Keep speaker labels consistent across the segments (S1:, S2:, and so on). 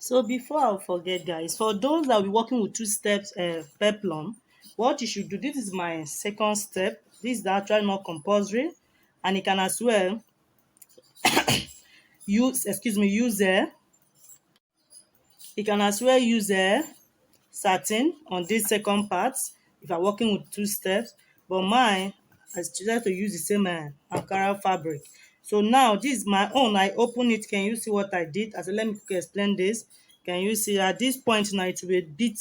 S1: So before I forget, guys, for those that will be working with two steps peplum, what you should do, this is my second step. This is actually not compulsory, and you can as well use satin on this second part if you're working with two steps, but mine I decided to use the same Ankara fabric. So now this is my own. I open it. Can you see what I did? I said, let me quickly explain this. Can you see at this point now it will be a bit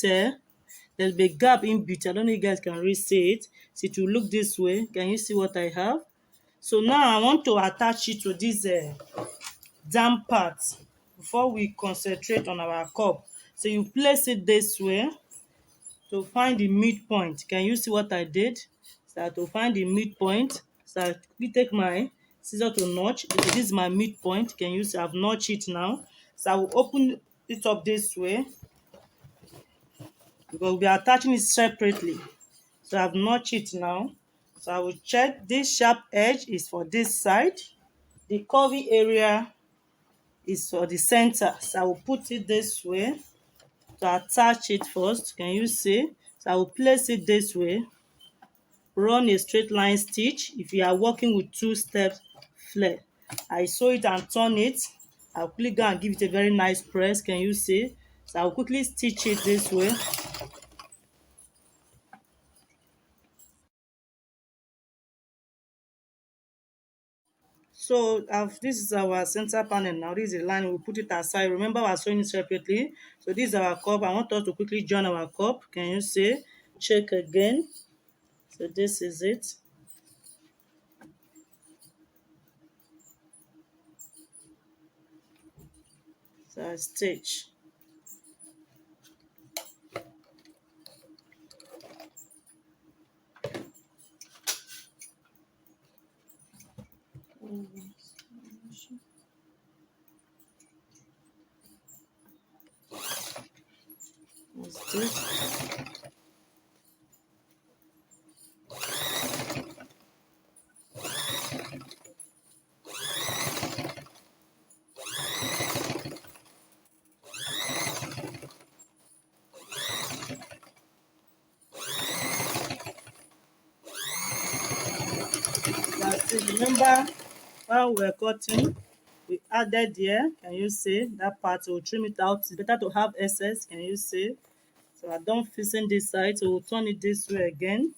S1: there's a gap in between. I don't know if you guys can really see it. So it will look this way. Can you see what I have? So now I want to attach it to this damp part before we concentrate on our cup. So you place it this way to find the midpoint. Can you see what I did? So to find the midpoint, so I quickly take my scissor to notch. This is my midpoint. Can you see I've notched it now? So I will open it up this way because we'll be attaching it separately. So I've notched it now. So I will check this sharp edge is for this side. The curvy area is for the center. So I will put it this way to attach it first. Can you see? So I will place it this way. Run a straight line stitch if you are working with two steps flare. I sew it and turn it. I'll quickly go and give it a very nice press. Can you see? So I'll quickly stitch it this way. So this is our center panel now. This is the line. We'll put it aside. Remember, we're sewing it separately. So this is our cup. I want us to quickly join our cup. Can you see? Check again. So this is it. So I stitch. Stitch. That's it. Remember while we're cutting, we added here. Can you see that part? We'll trim it out. It's better to have excess. Can you see? So I don't facing this side, so we'll turn it this way again.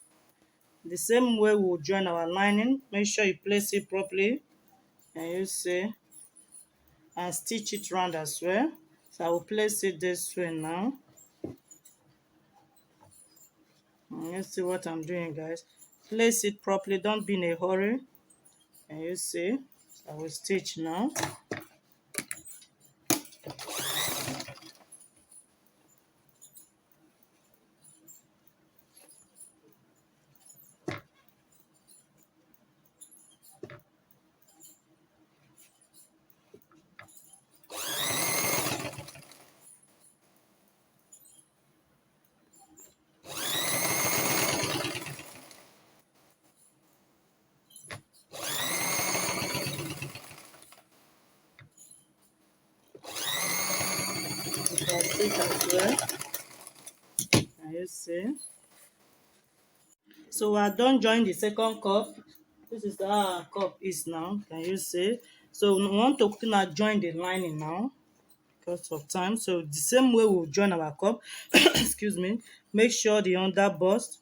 S1: The same way we'll join our lining. Make sure you place it properly. Can you see? And stitch it round as well. So I will place it this way now. And you see what I'm doing, guys. Place it properly. Don't be in a hurry. Can you see? So I will stitch now. Stitch as well. Can you see? So we're done joining the second cup. This is how our cup is now. Can you see? So we want to quickly join the lining now because of time. So the same way we'll join our cup. Excuse me. Make sure the under bust.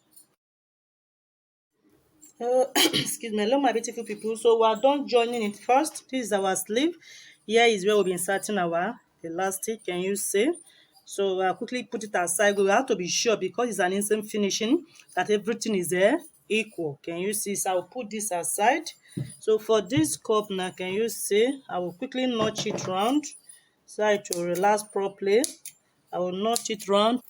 S1: Excuse me. Hello, my beautiful people. So we're done joining it first. This is our sleeve. Here is where we'll be inserting our elastic. Can you see? So I'll quickly put it aside. We have to be sure because it's an instant finishing that everything is there equal. Can you see? So I'll put this aside. So for this cup now, can you see? I will quickly notch it round so it will relax properly. I will notch it round.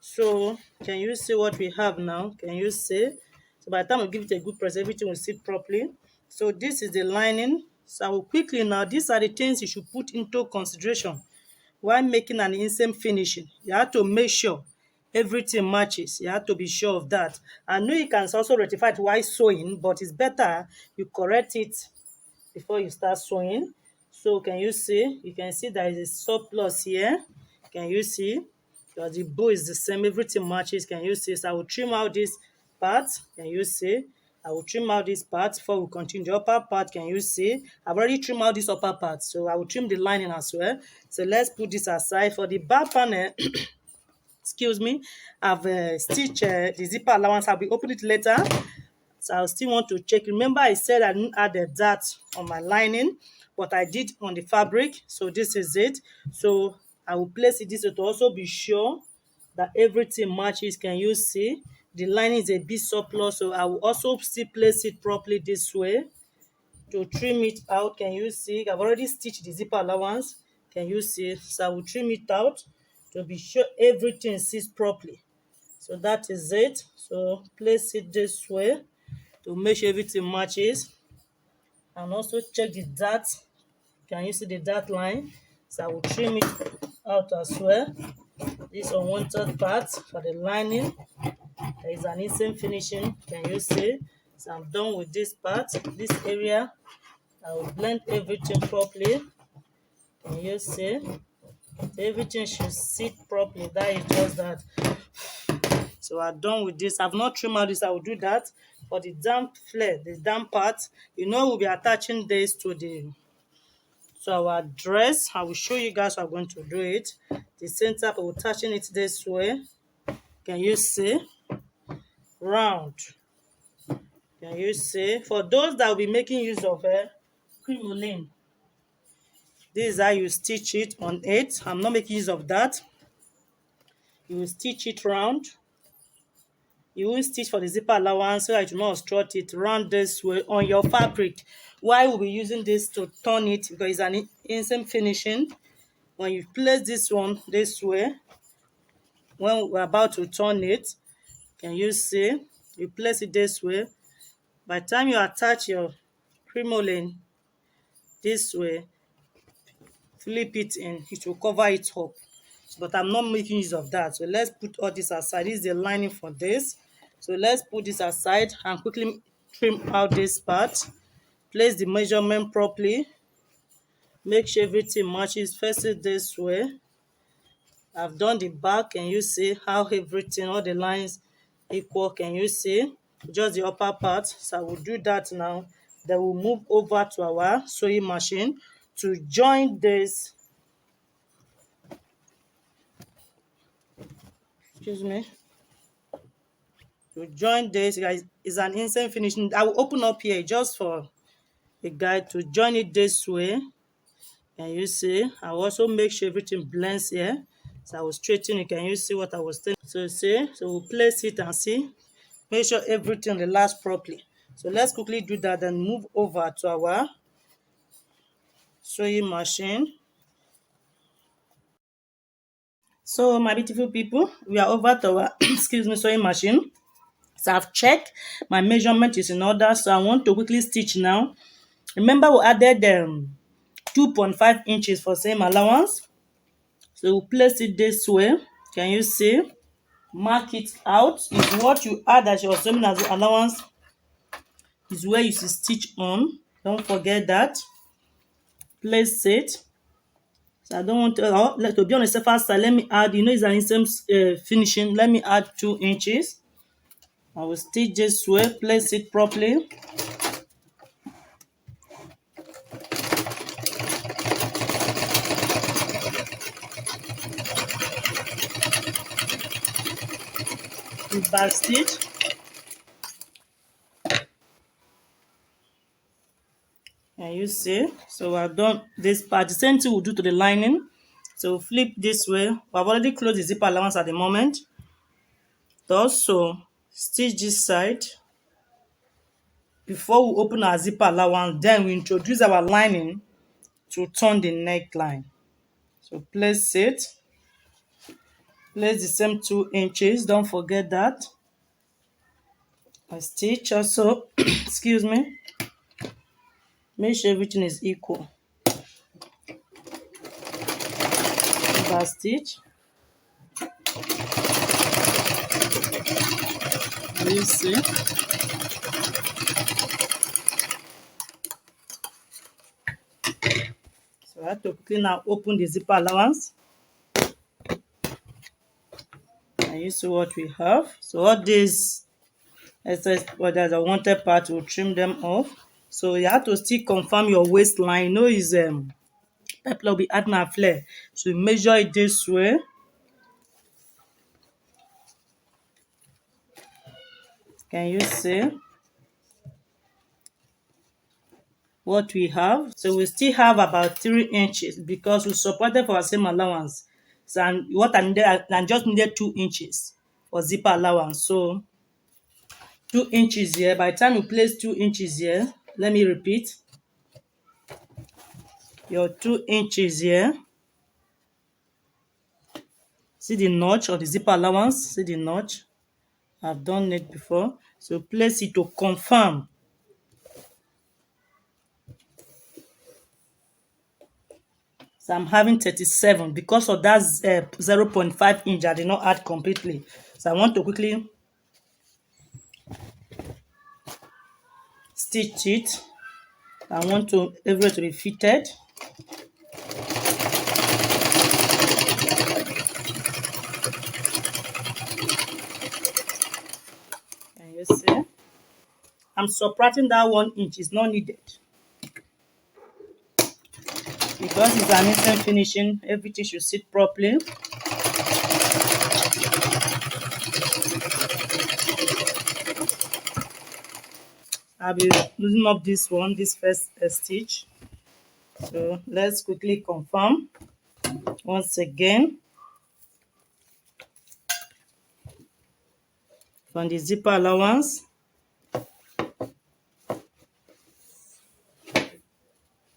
S1: So can you see what we have now? Can you see? So by the time we give it a good press, everything will sit properly. So this is the lining. So I will quickly now, these are the things you should put into consideration while making an instant finishing. You have to make sure everything matches. You have to be sure of that. I know you can also rectify it while sewing, but it's better you correct it before you start sewing. So can you see? You can see there is a surplus here. Can you see? Because the bow is the same, everything matches. Can you see? So I will trim out this part. Can you see? I will trim out this part before we continue. The upper part, can you see? I've already trimmed out this upper part, so I will trim the lining as well. So let's put this aside. For the back panel, excuse me, I've stitched the zipper allowance. I'll be opening it later. So I still want to check. Remember I said I didn't add that on my lining, but I did on the fabric. So this is it. So I will place it this way to also be sure that everything matches. Can you see? The lining is a bit surplus, so I will also still place it properly this way to trim it out. Can you see? I've already stitched the zipper allowance. Can you see? So I will trim it out to be sure everything sits properly. So that is it. So place it this way to make sure everything matches, and also check the dart. Can you see the dart line? So I will trim it out as well. This unwanted part for the lining, there is an instant finishing. Can you see? So I'm done with this part. This area, I will blend everything properly. Can you see? So everything should sit properly. That is just that. So I'm done with this. I've not trimmed out this. I will do that for the damp flare, the damp part. We'll be attaching this to our dress. I will show you guys how I'm going to do it. The center, we're attaching it this way. Can you see? Round. Can you see? For those that will be making use of crinoline, this is how you stitch it on it. I'm not making use of that. You will stitch it round. You will stitch for the zipper allowance so that you do not obstruct it round this way on your fabric. Why we'll be using this to turn it, because it's an instant finishing. When you place this one this way, when we're about to turn it, can you see? You place it this way. By the time you attach your crinoline this way, flip it in, it will cover it up. But I'm not making use of that. So let's put all this aside. This is the lining for this. So let's put this aside and quickly trim out this part. Place the measurement properly. Make sure everything matches. First it this way. I've done the back. Can you see how everything, all the lines equal? Can you see? Just the upper part. So I will do that now. Then we'll move over to our sewing machine to join this. Excuse me. To join this, guys, is an instant finishing. I will open up here just for a guide to join it this way. Can you see? I will also make sure everything blends here. So I will straighten it. Can you see what I was saying? So see, so we'll place it and see. Make sure everything relax properly. So let's quickly do that and move over to our sewing machine. So my beautiful people, we are over to our excuse me, sewing machine. So I've checked my measurement is in order. So I want to quickly stitch now. Remember we added 2.5 inches for seam allowance. So we'll place it this way. Can you see? Mark it out. If what you add as your sewing as allowance is where you should stitch on. Don't forget that. Place it. So I don't want to be on the safer side. Let me add, it's an instant finishing. Let me add 2 inches. I will stitch this way. Place it properly. The back stitch. And you see, so I've done this part. The same thing we'll do to the lining. So flip this way. I've already closed the zipper allowance at the moment. Also stitch this side before we open our zipper allowance. Then we introduce our lining to turn the neckline. So place it. Place the same 2 inches. Don't forget that. I stitch also. Excuse me. Make sure everything is equal. Back stitch. You see. So I have to quickly now open the zipper allowance. And you see what we have. So all these excess borders, the wanted part, will trim them off. So you have to still confirm your waistline. You know, is peplum will be adding a flare. So you measure it this way. Can you see what we have? So we still have about 3 inches because we supported for our same allowance. So and what I needed, I just needed 2 inches for zipper allowance. So 2 inches here. By the time you place 2 inches here, let me repeat. Your 2 inches here. See the notch of the zipper allowance. See the notch. I've done it before. So place it to confirm. So I'm having 37 because of that 0.5 inch I did not add completely. So I want to quickly stitch it. I want to everywhere to be fitted. Can you see? I'm subtracting that 1 inch. It's not needed because it's an instant finishing. Everything should sit properly. I'll be losing up this one, this first stitch. So let's quickly confirm once again. From the zipper allowance,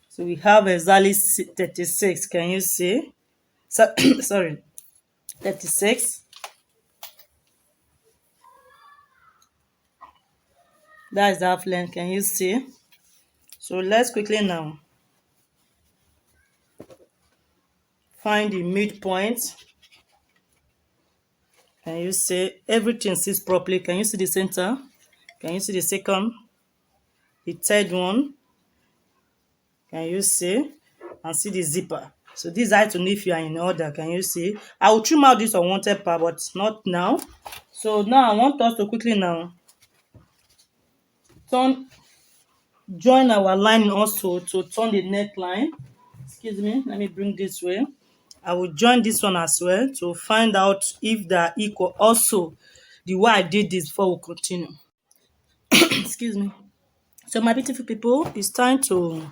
S1: so we have exactly 36. Can you see? So, sorry, 36. That is half length. Can you see? So let's quickly now find the midpoint. Can you see? Everything sits properly. Can you see the center? Can you see the second? The third one? Can you see? And see the zipper. So these are to know if you are in order. Can you see? I will trim out this unwanted part, but not now. So now I want us to quickly now join our line also to turn the neckline. Excuse me, let me bring this way. I will join this one as well to find out if they are equal. Also, the way I did this before we continue. Excuse me. So my beautiful people, it's time to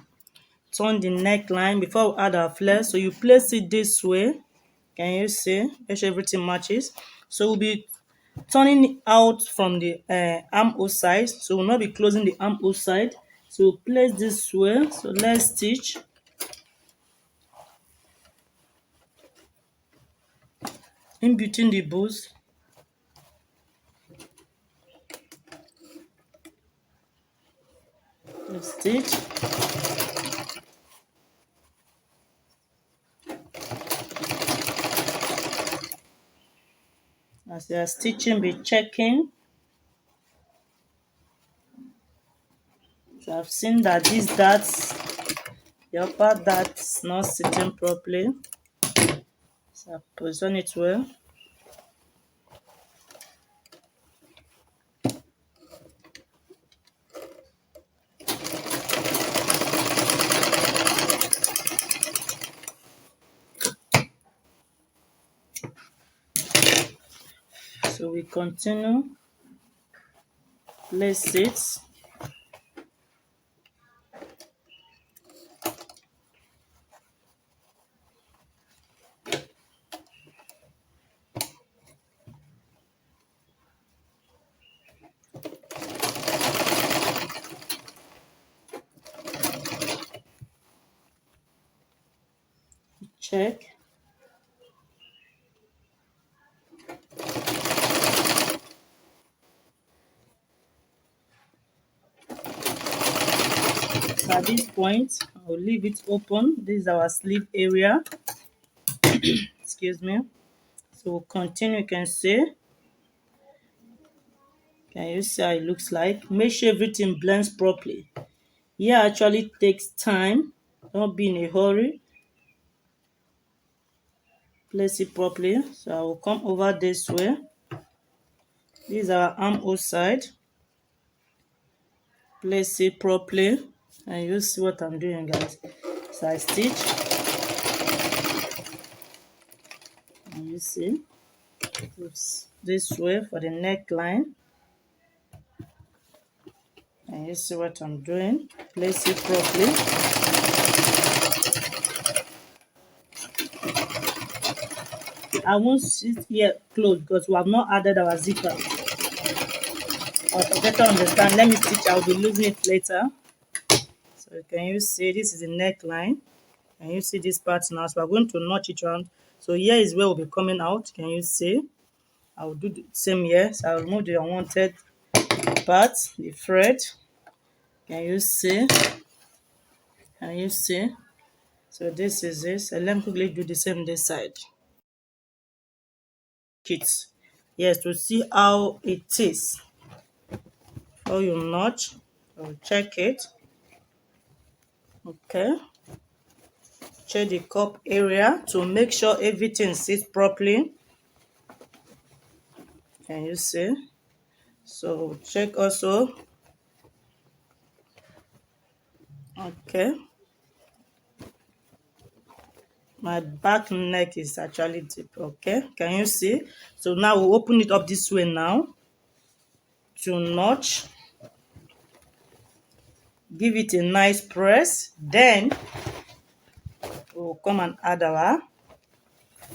S1: turn the neckline before we add our flare. So you place it this way. Can you see? Make sure everything matches. So we'll be turning it out from the armhole side. So we'll not be closing the armhole side. So place this way. So let's stitch. In between the bows. Let's stitch. As you are stitching, be checking. So I've seen that these darts, the upper darts not sitting properly. So I position it well. So we continue. Place it. Check. So at this point, I'll leave it open. This is our sleeve area. Excuse me. So we'll continue. You can see. Can you see how it looks like? Make sure everything blends properly. Yeah, actually takes time. Don't be in a hurry. Place it properly. So I will come over this way. This is our armhole side. Place it properly, and you see what I'm doing, guys. So I stitch, and you see this way for the neckline, and you see what I'm doing. Place it properly. I won't sit here close because we have not added our zipper. But to better understand, let me stitch. I'll be losing it later. So can you see this is the neckline? Can you see this part now? So we're going to notch it around. So here is where we'll be coming out. Can you see? I will do the same here. So I'll remove the unwanted part, the thread. Can you see? Can you see? So this is this. And let me quickly do the same this side. Kits. Yes, to see how it is. How you notch. I'll check it. Okay. Check the cup area to make sure everything sits properly. Can you see? So check also. Okay. My back neck is actually deep. Okay. Can you see? So now we'll open it up this way now to notch. Give it a nice press. Then we'll come and add our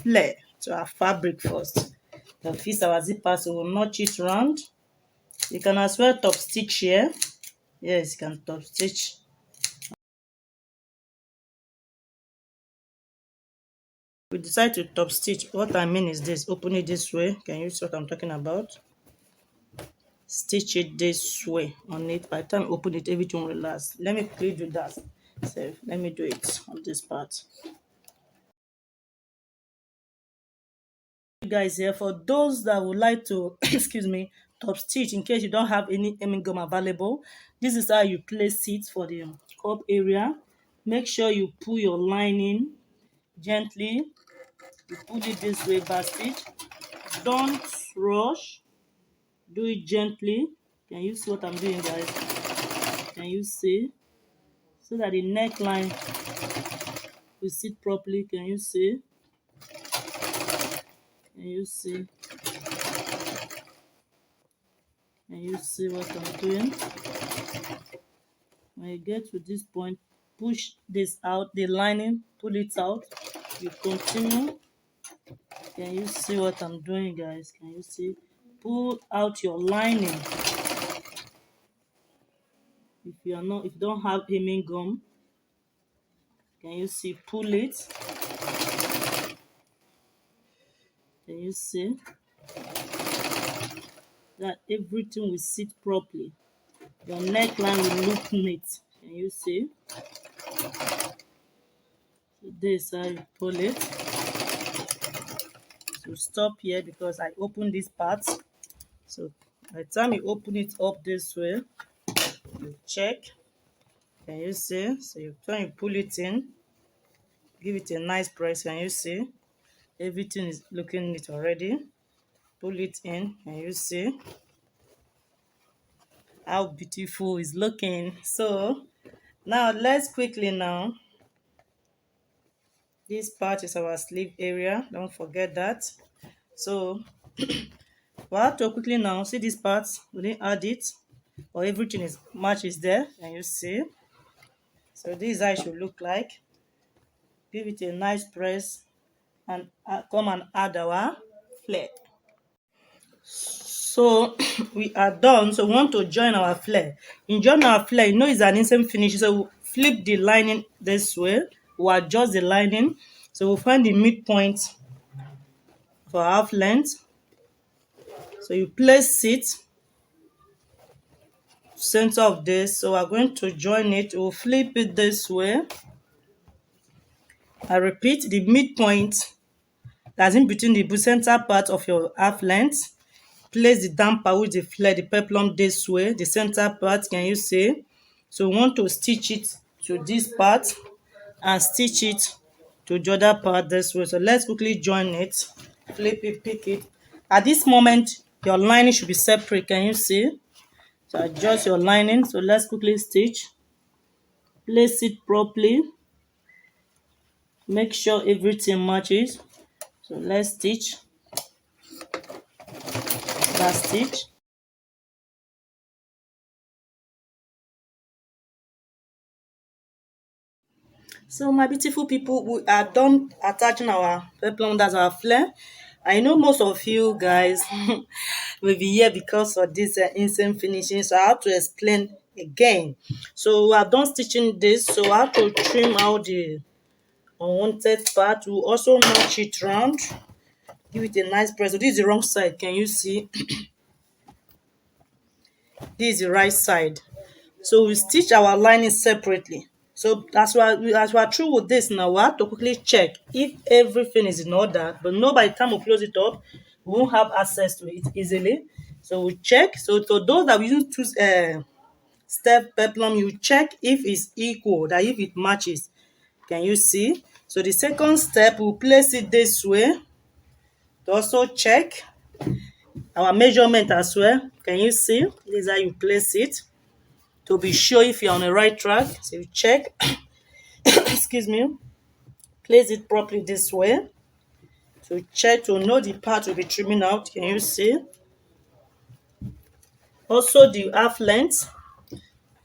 S1: flare to our fabric first. Then fix our zipper, so we'll notch it round. You can as well top stitch here. Yes, you can top stitch. We decide to top stitch. What I mean is this. Open it this way. Can you see what I'm talking about? Stitch it this way on it. By the time you open it, everything will last. Let me quickly do that. So let me do it on this part. Guys, here for those that would like to excuse me, top stitch in case you don't have any hemming gum available, this is how you place it for the cup area. Make sure you pull your lining gently. You pull it this way, back stitch. Don't rush. Do it gently. Can you see what I'm doing, guys? Can you see? So that the neckline will sit properly. Can you see? Can you see? Can you see what I'm doing? When you get to this point, push this out, the lining, pull it out. You continue. Can you see what I'm doing, guys? Can you see? Pull out your lining. If you don't have hemming gum, can you see? Pull it. Can you see? That everything will sit properly. Your neckline will look neat. Can you see? So this how you pull it. So stop here because I opened this part. So by the time you open it up this way, you check. Can you see? So when you pull it in, give it a nice press. Can you see? Everything is looking neat already. Pull it in. Can you see how beautiful it's looking? So now let's quickly now. This part is our sleeve area. Don't forget that. So we have to quickly now see this part. We didn't add it, or everything is matches there. Can you see? So this is how it should look like. Give it a nice press and come and add our flare. So we are done. So we want to join our flare. In join our flare, you know it's an instant finish. So we'll flip the lining this way. We'll adjust the lining. So we'll find the midpoint for half length. So you place it center of this. So we're going to join it. We'll flip it this way. I repeat, the midpoint that's in between the center part of your half length. Place the damper with the flare, the peplum this way, the center part. Can you see? So we want to stitch it to this part and stitch it to the other part this way. So let's quickly join it, flip it, pick it. At this moment your lining should be separate. Can you see? So adjust your lining. So let's quickly stitch, place it properly, make sure everything matches. So let's stitch that stitch. So my beautiful people, we are done attaching our peplum, that's our flare. I know most of you guys will be here because of this instant finishing, so I have to explain again. So we are done stitching this, so I have to trim out the unwanted part. We also notch it round, give it a nice press. So this is the wrong side, can you see? This is the right side. So we stitch our lining separately. So as we are through with this now, we have to quickly check if everything is in order. But no, by the time we close it up, we won't have access to it easily. So we check. So to those that we use two step peplum, you check if it's equal, that if it matches. Can you see? So the second step, we'll place it this way to also check our measurement as well. Can you see? This is how you place it to be sure if you're on the right track. So you check, excuse me, place it properly this way to check to know the part will be trimming out. Can you see? Also the half length,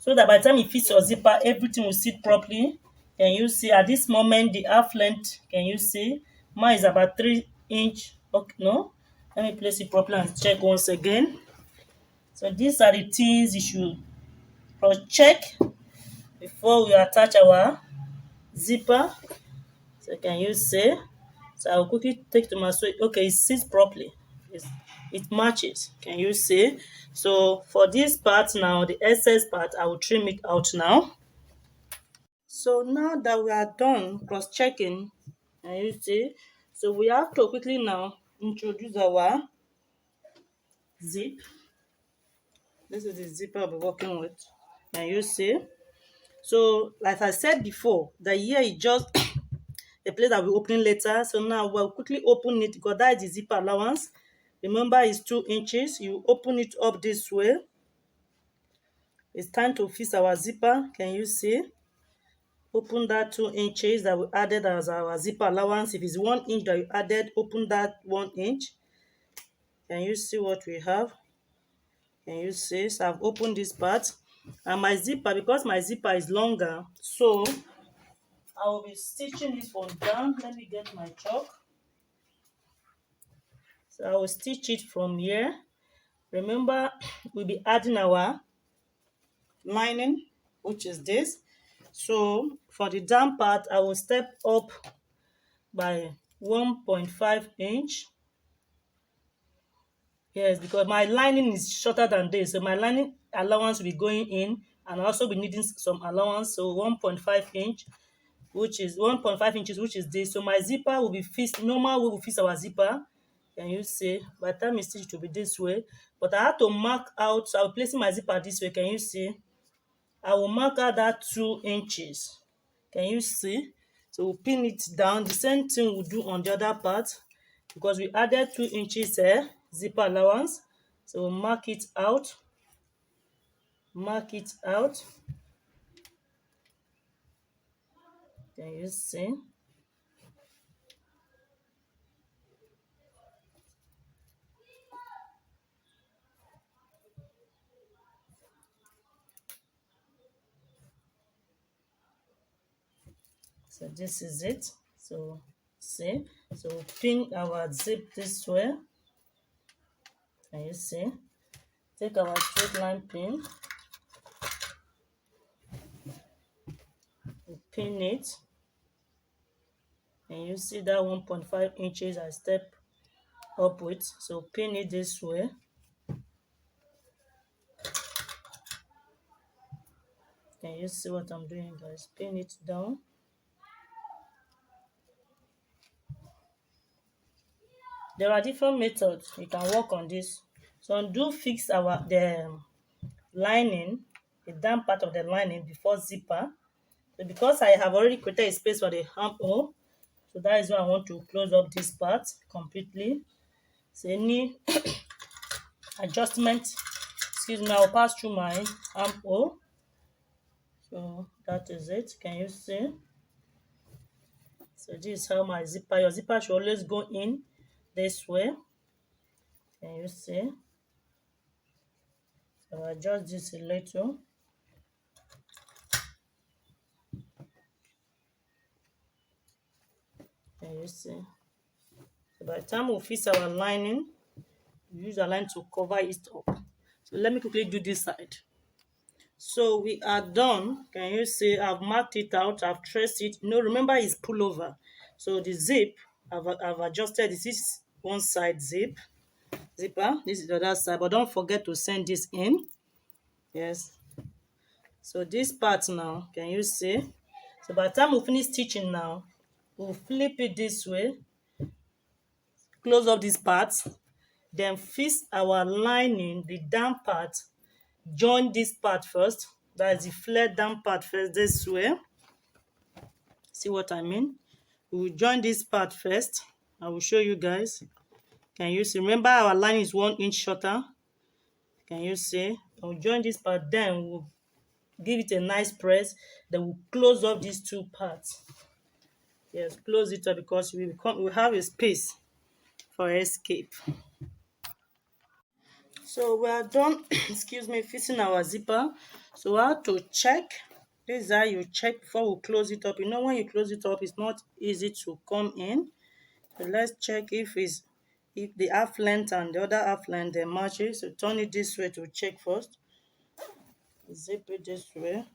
S1: so that by the time it fits your zipper, everything will sit properly. Can you see? At this moment the half length, can you see? Mine is about 3 inch. Okay, no, let me place it properly and check once again. So these are the things you should cross check before we attach our zipper. So can you see? So I'll quickly take to my sewing. Okay, it sits properly. It's, it matches. Can you see? So for this part now, the excess part, I will trim it out now. So now that we are done cross-checking, can you see? So we have to quickly now introduce our zip. This is the zipper I'll be working with. Can you see? So like I said before, the here is just a place that we're opening later. So now we'll quickly open it because that is the zipper allowance. Remember, it's 2 inches. You open it up this way. It's time to fix our zipper. Can you see? Open that 2 inches that we added as our zipper allowance. If it's 1 inch that you added, open that 1 inch. Can you see what we have? Can you see? So I've opened this part. And my zipper, because my zipper is longer, so I will be stitching this one down. Let me get my chalk. So I will stitch it from here. Remember, we'll be adding our lining, which is this. So for the down part, I will step up by 1.5 inch. Yes, because my lining is shorter than this, so my lining allowance will be going in, and I'll also be needing some allowance. So 1.5 inch, which is 1.5 inches, which is this. So my zipper will be fixed. Normal we will fix our zipper. Can you see? By the time you stitch it will be this way. But I have to mark out. So I'm placing my zipper this way. Can you see? I will mark out that 2 inches. Can you see? So we'll pin it down. The same thing we'll do on the other part because we added 2 inches zipper allowance. So we'll mark it out. Mark it out. Can you see? So this is it. So see, so we'll pin our zip this way. Can you see? Take our straight line pin, we'll pin it. And you see that 1.5 inches I step up with. So pin it this way. Can you see what I'm doing, guys? Pin it down. There are different methods you can work on this. So do fix the lining, the down part of the lining before zipper. So because I have already created a space for the armhole, So that is why I want to close up this part completely. So any adjustment, excuse me, I'll pass through my armhole. So that is it. Can you see? So this is how my zipper, your zipper should always go in this way. Can you see? So adjust this a little. Can you see? So by the time we fix our lining, we use our line to cover it up. So let me quickly do this side. So we are done. Can you see? I've marked it out. I've traced it. Remember it's pullover. So the zip, I've adjusted. This is one side zipper. This is the other side. But don't forget to send this in. Yes. So this part now, can you see? So by the time we finish stitching now, we'll flip it this way, close up this part, then fix our lining, the down part, join this part first. That is the flare down part first this way. See what I mean? We will join this part first. I will show you guys. Can you see? Remember our line is 1 inch shorter. Can you see? We'll join this part, then we'll give it a nice press. Then we'll close up these two parts. Yes, close it up because we have a space for escape. So we are done, excuse me, fixing our zipper. So we have to check. This is how you check before we close it up. When you close it up, it's not easy to come in. So let's check if the half length and the other half length they matches. So turn it this way to check first. Zip it this way.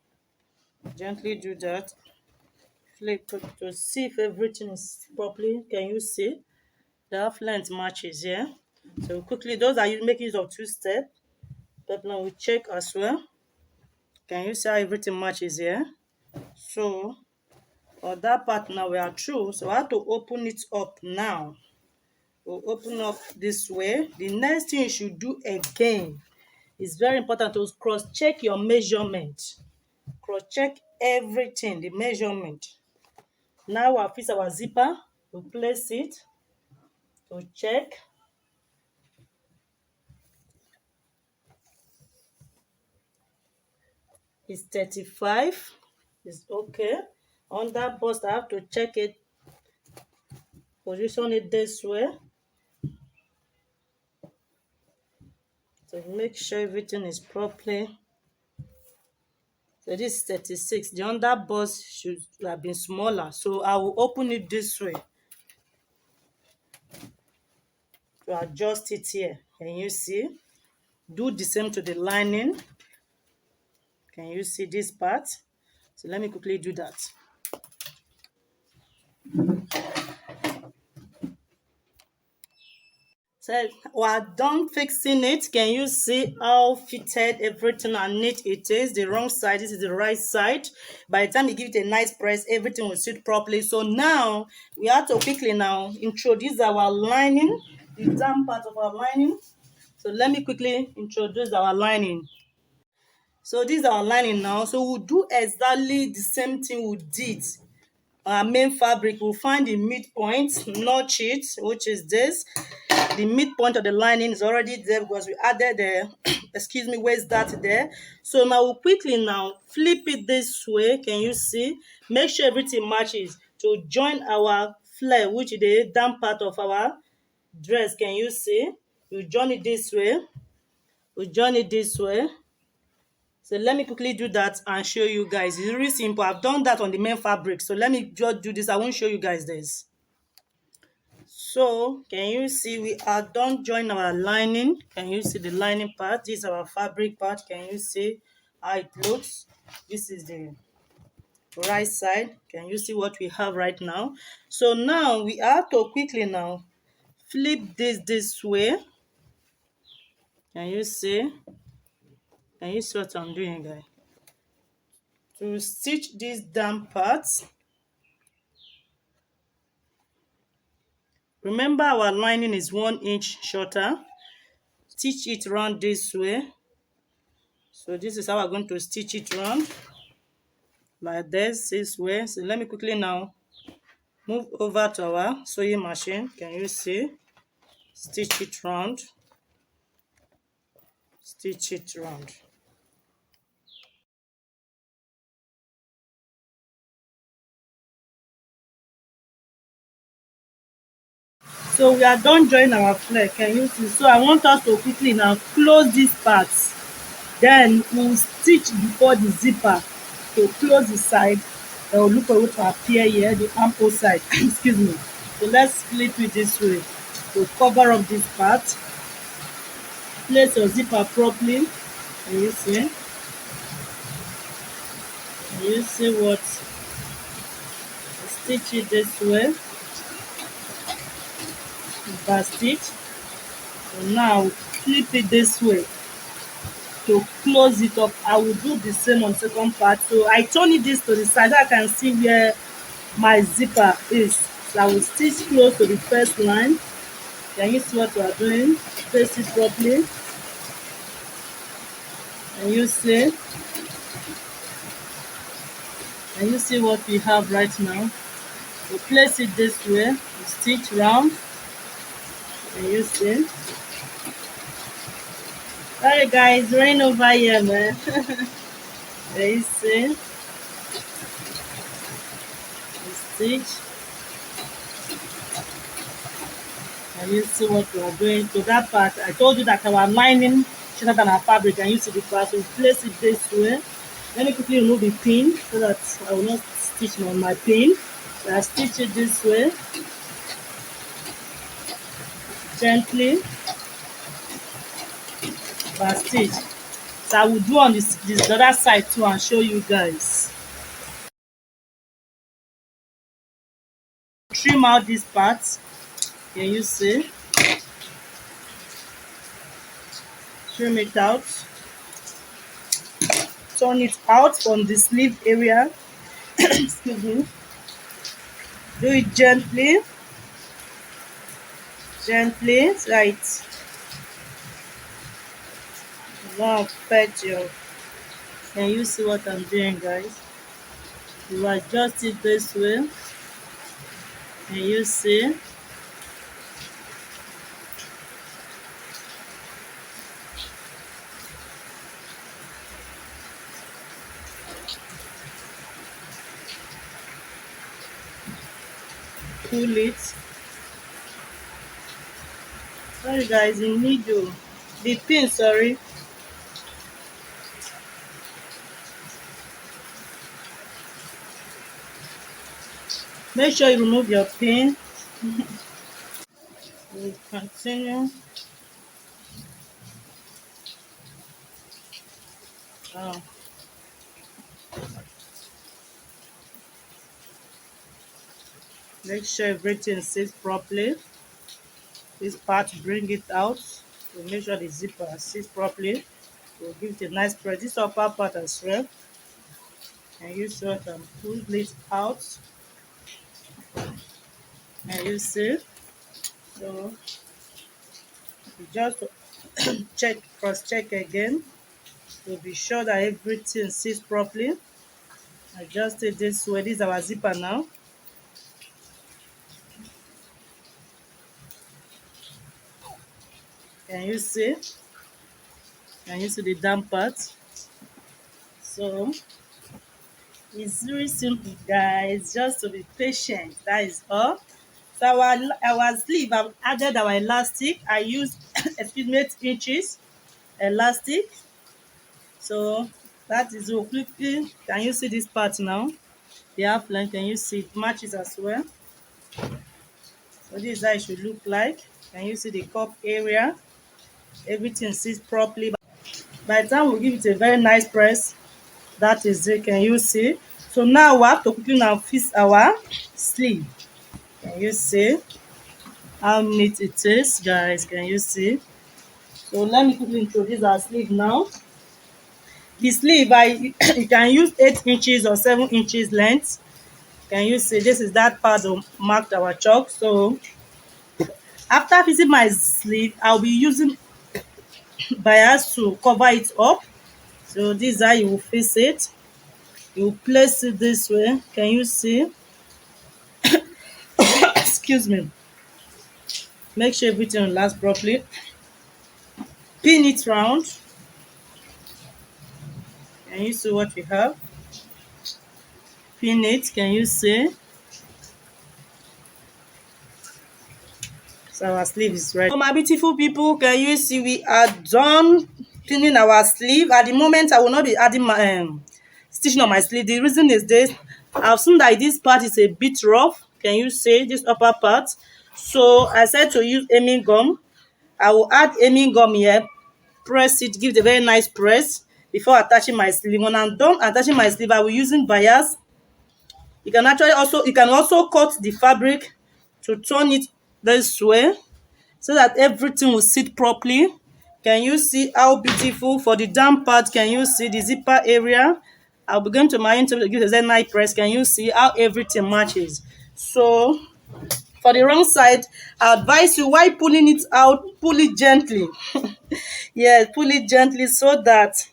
S1: Gently do that. Flip to see if everything is properly. Can you see? The half length matches here. So quickly, those are you making use of 2-step. Peplum will check as well. Can you see how everything matches here? So for that part now we are through. So I have to open it up now. We'll open up this way. The next thing you should do again is very important to cross-check your measurement. Cross-check everything, the measurement. Now we'll fix our zipper. We'll place it to check. It's 35. It's okay. On that bust, I have to check it. Position it this way. So make sure everything is properly. So this is 36. The under bust should have been smaller. So I will open it this way to adjust it here. Can you see? Do the same to the lining. Can you see this part? So let me quickly do that. So we're done fixing it. Can you see how fitted everything and neat it is? The wrong side, this is the right side. By the time you give it a nice press, everything will sit properly. So now we have to quickly now introduce our lining, the down part of our lining. So let me quickly introduce our lining. So this is our lining now. So we'll do exactly the same thing we did. Our main fabric, we'll find the midpoint, notch it, which is this. The midpoint of the lining is already there because we added the excuse me, waist dart there. So now we'll quickly now flip it this way. Can you see? Make sure everything matches to join our flare, which is the down part of our dress. Can you see? You join it this way. We join it this way. So let me quickly do that and show you guys. It's really simple. I've done that on the main fabric. So let me just do this. I won't show you guys this. So can you see we are done joining our lining? Can you see the lining part? This is our fabric part. Can you see how it looks? This is the right side. Can you see what we have right now? So now we have to quickly now flip this way. Can you see? Can you see what I'm doing, guys? To stitch these down parts. Remember our lining is 1 inch shorter. Stitch it around this way. So this is how we're going to stitch it around. Like this way. So let me quickly now Move over to our sewing machine. Can you see? Stitch it round. Stitch it round. So we are done joining our flare. Can you see? So I want us to quickly now close this part. Then we'll stitch before the zipper to close the side. Then we'll look for it to appear here, the armhole side. Excuse me. So let's flip it this way to cover up this part. Place your zipper properly. Can you see? Can you see what? Stitch it this way. Back stitch. So now flip it this way to close it up. I will do the same on second part. So I turn it this to the side so I can see where my zipper is. So I will stitch close to the first line. Can you see what we are doing? Place it properly. Can you see? Can you see what we have right now? We place it this way. We stitch round. Can you see? Sorry guys, rain over here, man. Can you see? We stitch. Can you see what we are doing? So that part, I told you that our lining shorter than our fabric. And you see the part, so we place it this way. Let me quickly remove the pin so that I will not stitch on my pin. So I stitch it this way, gently, back stitch. So I will do on this other side too and show you guys. Trim out this part. Can you see? Trim it out. Turn it out from the sleeve area. Excuse me. Do it gently. Gently, right. Now pet your. Can you see what I'm doing, guys? You adjust it this way. Can you see? Pull it. Sorry guys, the needle, the pin, sorry. Make sure you remove your pin. We'll continue. Oh. Make sure everything sits properly. This part, bring it out. So make sure the zipper sits properly. We'll give it a nice press. This upper part as well. And you see what I'm pull it out. And you see. So you just check, cross check again to be sure that everything sits properly. Adjust it this way. This is our zipper now. Can you see? Can you see the damp part? So it's really simple, guys. Just to be patient. That is all. So our sleeve, I've added our elastic. I used excuse me 8 inches elastic. So that is all. Quickly, can you see this part now? The half length. Can you see it matches as well? So this is how it should look like. Can you see the cup area? Everything sits properly. By the time we give it a very nice press, that is it. Can you see? So now we have to quickly now fix our sleeve. Can you see how neat it is, guys? Can you see? So let me quickly introduce our sleeve now. The sleeve, you can use 8 inches or 7 inches length. Can you see? This is that part that marked our chalk. So after fixing my sleeve, I'll be using bias to cover it up. So this is how you will fix it. You place it this way. Can you see? excuse me, make sure everything relax properly. Pin it round. Can you see what we have? Pin it, can you see? So our sleeve is ready. So my beautiful people, can you see we are done pinning our sleeve? At the moment, I will not be adding my stitching on my sleeve. The reason is this: I've seen that this part is a bit rough. Can you see this upper part? So I said to use aiming gum. I will add aiming gum here, press it, give it a very nice press before attaching my sleeve. When I'm done attaching my sleeve, I will using bias. You can also cut the fabric to turn it this way so that everything will sit properly. Can you see how beautiful? For the down part, can you see the zipper area? I'll begin to my to give a nice press. Can you see how everything matches? So for the wrong side, I advise you, while pulling it out, pull it gently. Yes, pull it gently so that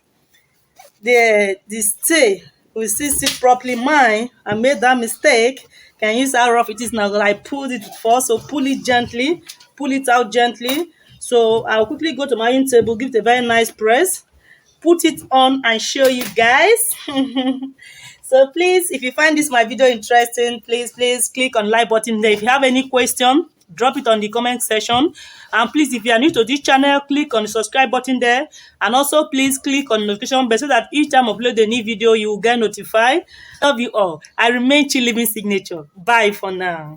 S1: the stay will still sit properly. Mine, I made that mistake. Can you see how rough it is now? I pulled it first, so pull it gently, pull it out gently. So I'll quickly go to my own table, give it a very nice press, put it on and show you guys. So please, if you find this my video interesting, please click on like button there. If you have any question, drop it on the comment section. And please, if you are new to this channel, click on the subscribe button there. And also please click on the notification bell so that each time I upload a new video, you will get notified. Love you all. I remain Chi Living Signature. Bye for now.